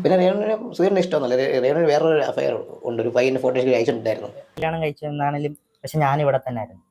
പിന്നെ രേണുവിന് സുധീറിന് ഇഷ്ടമൊന്നുമല്ല. രേണുവിന് വേറൊരു അഫയർ ഉണ്ട്, ഒരു പയ്യന് ഫോട്ടോ അയച്ചിട്ടുണ്ടായിരുന്നു. കല്യാണം കഴിച്ചെന്നാണെങ്കിലും പക്ഷെ ഞാൻ ഇവിടെ തന്നെ ആയിരുന്നു.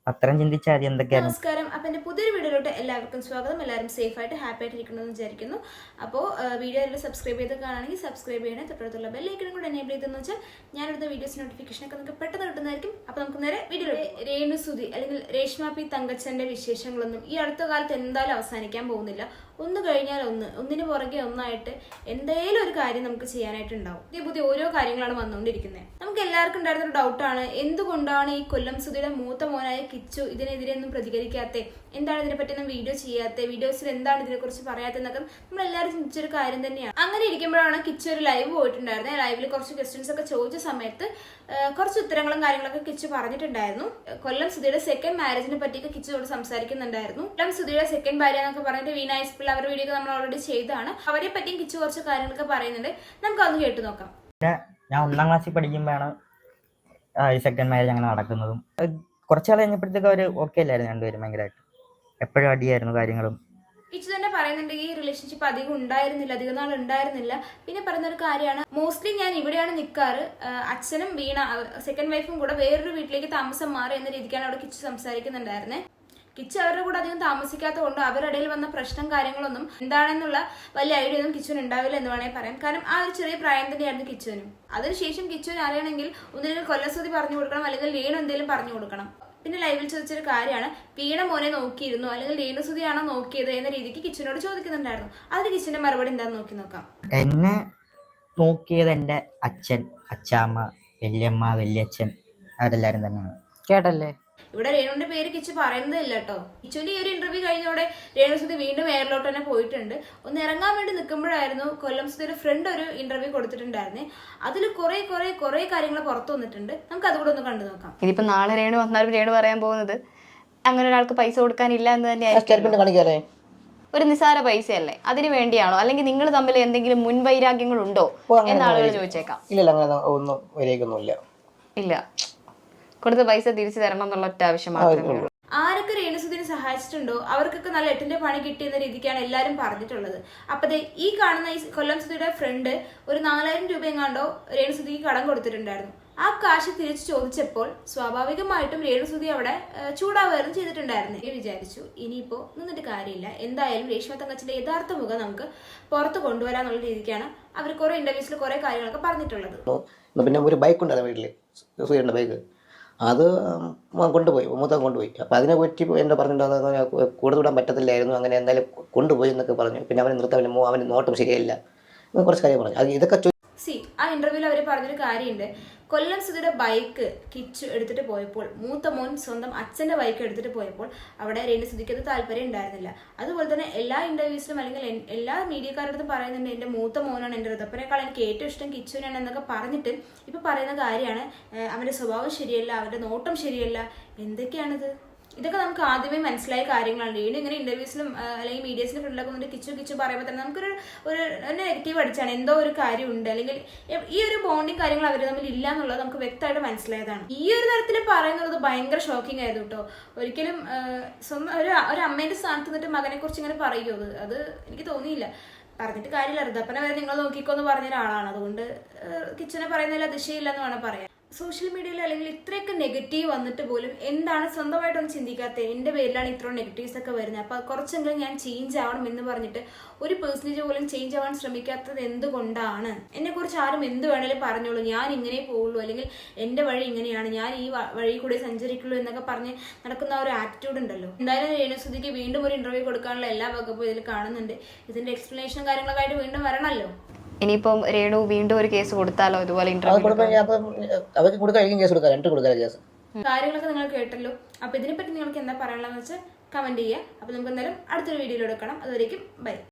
അത്രയും ചിന്തിച്ചാൽ മതി എന്തൊക്കെയാണ്. നമസ്കാരം. അപ്പം എൻ്റെ പുതിയൊരു വീഡിയോയിലോട്ട് എല്ലാവർക്കും സ്വാഗതം. എല്ലാവരും സേഫ് ആയിട്ട് ഹാപ്പി ആയിട്ട് ഇരിക്കണമെന്ന് വിചാരിക്കുന്നു. അപ്പോൾ വീഡിയോ സബ്സ്ക്രൈബ് ചെയ്ത് കാണുകയാണെങ്കിൽ സബ്സ്ക്രൈബ് ചെയ്യണേ. തൊട്ടടുത്തുള്ള ബെല്ലൈക്കനും കൂടെ എനേബിൾ ചെയ്തെന്ന് വെച്ചാൽ ഞാനെടുത്ത വീഡിയോസ് നോട്ടിഫിക്കേഷനൊക്കെ നമുക്ക് പെട്ടെന്ന് കിട്ടുന്നതായിരിക്കും. അപ്പോൾ നമുക്ക് നേരെ വീഡിയോയിലോട്ട്. രേണു സുധി അല്ലെങ്കിൽ രേഷ്മ പി തങ്കച്ചൻ്റെ വിശേഷങ്ങളൊന്നും ഈ അടുത്ത കാലത്ത് എന്തായാലും അവസാനിക്കാൻ പോകുന്നില്ല. ഒന്ന് കഴിഞ്ഞാൽ ഒന്നിന് പുറകെ ഒന്നായിട്ട് എന്തെങ്കിലും ഒരു കാര്യം നമുക്ക് ചെയ്യാനായിട്ടുണ്ടാവും. പുതിയ ഓരോ കാര്യങ്ങളാണ് വന്നുകൊണ്ടിരിക്കുന്നത്. നമുക്ക് എല്ലാവർക്കും ഉണ്ടായിരുന്ന ഒരു ഡൗട്ടാണ്, എന്തുകൊണ്ടാണ് ഈ കൊല്ലം സുധിയുടെ മൂത്ത മോനായ കിച്ചു ഇതിനെതിരെ ഒന്നും പ്രതികരിക്കാത്തത്, എന്താണ് ഇതിനെപ്പറ്റിയൊന്നും വീഡിയോ ചെയ്യാത്തത്, വീഡിയോസിൽ എന്താണ് ഇതിനെക്കുറിച്ച് പറയാത്തതെന്നൊക്കെ നമ്മളെല്ലാവരും ചിന്തിച്ചൊരു കാര്യം തന്നെയാണ്. അങ്ങനെ ഇരിക്കുമ്പോഴാണ് കിച്ചു ഒരു ലൈവ് പോയിട്ടുണ്ടായിരുന്നത്. ലൈവിൽ കുറച്ച് ക്വസ്റ്റ്യൻസ് ഒക്കെ ചോദിച്ച സമയത്ത് കുറച്ച് ഉത്തരങ്ങളും കാര്യങ്ങളൊക്കെ കിച്ചു പറഞ്ഞിട്ടുണ്ടായിരുന്നു. കൊല്ലം സുധിയുടെ സെക്കൻഡ് മാരേജിനെ പറ്റിയൊക്കെ കിച്ചുവോട് സംസാരിക്കുന്നുണ്ടായിരുന്നു. കൊല്ലം സുധിയുടെ സെക്കൻഡ് ഭാര്യ എന്നൊക്കെ പറഞ്ഞിട്ട് വീനായസ് പിള്ള അവരുടെ വീഡിയോ നമ്മൾ ഓൾറെഡി ചെയ്തതാണ്. അവരെ പറ്റിയും കിച്ചു കുറച്ച് കാര്യങ്ങളൊക്കെ പറയുന്നുണ്ട്. നമുക്ക് അതൊന്ന് കേട്ടു നോക്കാം. ഞാൻ 1ാം ക്ലാസ്സിൽ പഠിക്കുമ്പോഴാണ് സെക്കൻഡ് മാരേജ് അങ്ങനെ നടക്കുന്നതും. കുറച്ചാൾ കഴിഞ്ഞപ്പോഴത്തേക്ക് അവർ ഓക്കെ അല്ലായിരുന്നു രണ്ടുപേരും. ഭയങ്കരമായിട്ട് എപ്പോഴും അടിയായിരുന്നു കാര്യങ്ങളും. കിച്ചു തന്നെ പറയുന്നുണ്ട് ഈ റിലേഷൻഷിപ്പ് അധികം നാൾ ഉണ്ടായിരുന്നില്ല. പിന്നെ പറയുന്ന ഒരു കാര്യമാണ്, മോസ്റ്റ്ലി ഞാൻ ഇവിടെയാണ് നിൽക്കാറ്, അച്ഛനും വീണ സെക്കൻഡ് വൈഫും കൂടെ വേറൊരു വീട്ടിലേക്ക് താമസം മാറി എന്ന രീതിക്കാണ് അവിടെ കിച്ചു സംസാരിക്കുന്നുണ്ടായിരുന്നത്. കിച്ചു അവരുടെ കൂടെ അധികം താമസിക്കാത്തത് കൊണ്ട് അവരുടെ ഇടയിൽ വന്ന പ്രശ്നം കാര്യങ്ങളൊന്നും എന്താണെന്നുള്ള വലിയ ഐഡിയ ഒന്നും കിച്ചുവിന് ഉണ്ടാവില്ല എന്ന് വേണമെങ്കിൽ പറയാം. കാരണം ആ ഒരു ചെറിയ പ്രായം തന്നെയായിരുന്നു കിച്ചുവിനും. അതിനുശേഷം കിച്ചുവിന് അറിയണമെങ്കിൽ ഒന്നില്ലെങ്കിൽ കൊല്ലസുതി പറഞ്ഞു കൊടുക്കണം, അല്ലെങ്കിൽ രേണു എന്തെങ്കിലും പറഞ്ഞു കൊടുക്കണം. പിന്നെ ലൈവിൽ ചോദിച്ചൊരു കാര്യമാണ്, വീണ മോനെ നോക്കിയിരുന്നു അല്ലെങ്കിൽ രേണുസുതിയാണോ നോക്കിയത് എന്ന രീതിക്ക് കിച്ചുവിനോട് ചോദിക്കുന്നുണ്ടായിരുന്നു. അതിന് കിച്ചുവിന്റെ മറുപടി എന്താണെന്ന് നോക്കാം. എന്നെ നോക്കിയത് എൻ്റെ അച്ഛൻ, അച്ചാമ്മ, വല്യമ്മ, വല്യച്ഛൻ, അവരെല്ലാരും തന്നെയാണ്. കേട്ടല്ലേ? ഇവിടെ രേണുവിന്റെ പേര് കിച്ചു പറയുന്നതില്ല കേട്ടോ. കിച്ചുവിന്റെ ഈ ഒരു ഇന്റർവ്യൂ കഴിഞ്ഞോടെ രേണുസുതി വീണ്ടും എയറിലോട്ട് തന്നെ പോയിട്ടുണ്ട്. ഒന്ന് ഇറങ്ങാൻ വേണ്ടി നിൽക്കുമ്പോഴായിരുന്നു കൊല്ലം സുധിയുടെ ഫ്രണ്ട് ഒരു ഇന്റർവ്യൂ കൊടുത്തിട്ടുണ്ടായിരുന്നേ. അതിൽ കുറെ കാര്യങ്ങൾ പുറത്തു വന്നിട്ടുണ്ട്. നമുക്ക് അതുകൂടെ ഒന്ന് കണ്ടു നോക്കാം. ഇതിപ്പോ നാളെ രേണു വന്നാലും രേണു പറയാൻ പോകുന്നത് അങ്ങനെ ഒരാൾക്ക് പൈസ കൊടുക്കാനില്ല എന്ന് തന്നെയായിരിക്കും. ഒരു നിസ്സാര പൈസയല്ലേ, അതിന് വേണ്ടിയാണോ, അല്ലെങ്കിൽ നിങ്ങൾ തമ്മിൽ എന്തെങ്കിലും മുൻവൈരാഗ്യങ്ങൾ ഉണ്ടോ എന്ന് ആളുകൾ ചോദിച്ചേക്കാം. ഇല്ല, കൊടുത്ത പൈസ തിരിച്ചു തരണം എന്നുള്ള ഒറ്റ ആവശ്യം മാത്രമേ ഉള്ളൂ. ആരൊക്കെ രേണുസുധിനെ സഹായിച്ചിട്ടുണ്ടോ അവർക്കൊക്കെ നല്ല 8ന്റെ പണി കിട്ടിയെന്ന രീതിക്കാണ് എല്ലാവരും പറഞ്ഞിട്ടുള്ളത്. അപ്പതേ ഈ കാണുന്ന ഈ കൊല്ലം സുധിയുടെ ഫ്രണ്ട് ഒരു 4000 രൂപ എങ്ങാണ്ടോ രേണുസുധിക്ക് കടം കൊടുത്തിട്ടുണ്ടായിരുന്നു. ആ കാശ് തിരിച്ചു ചോദിച്ചപ്പോൾ സ്വാഭാവികമായിട്ടും രേണുസുധി അവിടെ ചൂടാവുകയും ചെയ്തിട്ടുണ്ടായിരുന്നു. വിചാരിച്ചു ഇനിയിപ്പോ നിന്നിട്ട് കാര്യമില്ല, എന്തായാലും രേഷ്മ തങ്കച്ചിന്റെ യഥാർത്ഥ മുഖം നമുക്ക് പുറത്ത് കൊണ്ടുവരാന്നുള്ള രീതിക്കാണ് അവർ കുറെ ഇന്റർവ്യൂസിൽ കുറെ കാര്യങ്ങളൊക്കെ പറഞ്ഞിട്ടുള്ളത്. പിന്നെ ഒരു ബൈക്ക് ഉണ്ടായിരുന്നു വീട്ടില്, സുധീറിന്റെ ബൈക്ക്, അത് കൊണ്ടുപോയി, മൂത്തം കൊണ്ടുപോയി. അപ്പോൾ അതിനെ പറ്റി എന്താ പറഞ്ഞിട്ടുണ്ടാകുന്നത്, കൂടുതൽ വിടാൻ പറ്റത്തില്ലായിരുന്നു, അങ്ങനെ എന്തായാലും കൊണ്ടുപോയി എന്നൊക്കെ പറഞ്ഞു. പിന്നെ അവനെ നിർത്താൻ അവന് നോട്ടം ശരിയല്ല, കുറച്ച് കാര്യം പറഞ്ഞു. അത് ഇതൊക്കെ ആ ഇന്റർവ്യൂവിൽ അവർ പറഞ്ഞൊരു കാര്യമുണ്ട്, കൊല്ലം സുധിയുടെ ബൈക്ക് കിച്ചു എടുത്തിട്ട് പോയപ്പോൾ, മൂത്ത മോൻ സ്വന്തം അച്ഛന്റെ ബൈക്ക് എടുത്തിട്ട് പോയപ്പോൾ അവിടെ രേണുസുധിക്ക് അത് താല്പര്യം ഉണ്ടായിരുന്നില്ല. അതുപോലെ തന്നെ എല്ലാ ഇന്റർവ്യൂസിലും അല്ലെങ്കിൽ എല്ലാ മീഡിയക്കാരുടെ അടുത്തും പറയുന്നുണ്ട്, എന്റെ മൂത്ത മോനാണ്, എന്റെ ഋതപ്പനേക്കാൾ എനിക്ക് ഏറ്റവും ഇഷ്ടം കിച്ചുവിനാണ് എന്നൊക്കെ പറഞ്ഞിട്ട് ഇപ്പൊ പറയുന്ന കാര്യമാണ് അവന്റെ സ്വഭാവം ശരിയല്ല, അവന്റെ നോട്ടം ശരിയല്ല. എന്തൊക്കെയാണിത്? ഇതൊക്കെ നമുക്ക് ആദ്യമേ മനസ്സിലായ കാര്യങ്ങളാണ്. രേണു ഇങ്ങനെ ഇന്റർവ്യൂസിലും അല്ലെങ്കിൽ മീഡിയസിന്റെ ഫ്രണ്ടിലൊക്കെ വന്നിട്ട് കിച്ചു പറയുമ്പോൾ തന്നെ നമുക്കൊരു നെഗറ്റീവ് അടിച്ചാണ്, എന്തോ ഒരു കാര്യമുണ്ട്, അല്ലെങ്കിൽ ഈ ഒരു ബോണ്ടിങ് കാര്യങ്ങൾ അവർ തമ്മിൽ ഇല്ല എന്നുള്ളത് നമുക്ക് വ്യക്തമായിട്ട് മനസ്സിലായതാണ്. ഈ ഒരു തരത്തിൽ പറയുന്നത് ഭയങ്കര ഷോക്കിംഗ് ആയിരുന്നു കേട്ടോ. ഒരിക്കലും സ്വന്തം ഒരു അമ്മേന്റെ സ്ഥാനത്ത് നിന്നിട്ട് മകനെ കുറിച്ച് ഇങ്ങനെ പറയുമോ, അത് എനിക്ക് തോന്നിയില്ല. പറഞ്ഞിട്ട് കാര്യമില്ല, ഋതപ്പനെ വരെ നിങ്ങൾ നോക്കിക്കോ എന്ന് പറഞ്ഞ ഒരാളാണ്. അതുകൊണ്ട് കിച്ചനെ പറയുന്നതിൽ അതിശയില്ല എന്ന് വേണം പറയാൻ. സോഷ്യൽ മീഡിയയിൽ അല്ലെങ്കിൽ ഇത്രയൊക്കെ നെഗറ്റീവ് വന്നിട്ട് പോലും എന്താണ് സ്വന്തമായിട്ടൊന്നും ചിന്തിക്കാത്തത്, എൻ്റെ പേരിലാണ് ഇത്ര നെഗറ്റീവ്സ് ഒക്കെ വരുന്നത്, അപ്പോൾ കുറച്ചെങ്കിലും ഞാൻ ചേഞ്ച് ആവണം എന്ന് പറഞ്ഞിട്ട് ഒരു പേഴ്സൻറ്റേജ് പോലും ചേഞ്ച് ആവാൻ ശ്രമിക്കാത്തത് എന്തുകൊണ്ടാണ്? എന്നെക്കുറിച്ച് ആരും എന്ത് വേണേലും പറഞ്ഞോളൂ, ഞാൻ ഇങ്ങനെ പോവുള്ളൂ, അല്ലെങ്കിൽ എൻ്റെ വഴി ഇങ്ങനെയാണ്, ഞാൻ ഈ വഴി കൂടെ സഞ്ചരിക്കുള്ളൂ എന്നൊക്കെ പറഞ്ഞ് നടക്കുന്ന ഒരു ആറ്റിറ്റ്യൂഡ് ഉണ്ടല്ലോ. എന്തായാലും രേണുസുധിക്ക് വീണ്ടും ഒരു ഇന്റർവ്യൂ കൊടുക്കാനുള്ള എല്ലാ വകുപ്പും ഇതിൽ കാണുന്നുണ്ട്. ഇതിന്റെ എക്സ്പ്ലനേഷനും കാര്യങ്ങളൊക്കെ ആയിട്ട് വീണ്ടും വരണമല്ലോ. ഇനിയിപ്പം രേണു വീണ്ടും ഒരു കേസ് കൊടുത്താലോ ഇതുപോലെ കാര്യങ്ങളൊക്കെ നിങ്ങൾ കേട്ടല്ലോ. അപ്പൊ ഇതിനെപ്പറ്റി നിങ്ങൾക്ക് എന്താ പറയാനുള്ളതെന്ന് വെച്ചാൽ കമന്റ് ചെയ്യുക. അപ്പൊ നമുക്ക് എന്തായാലും അടുത്തൊരു വീഡിയോയിൽ എടുക്കണം. അതുവരേക്കും ബൈ.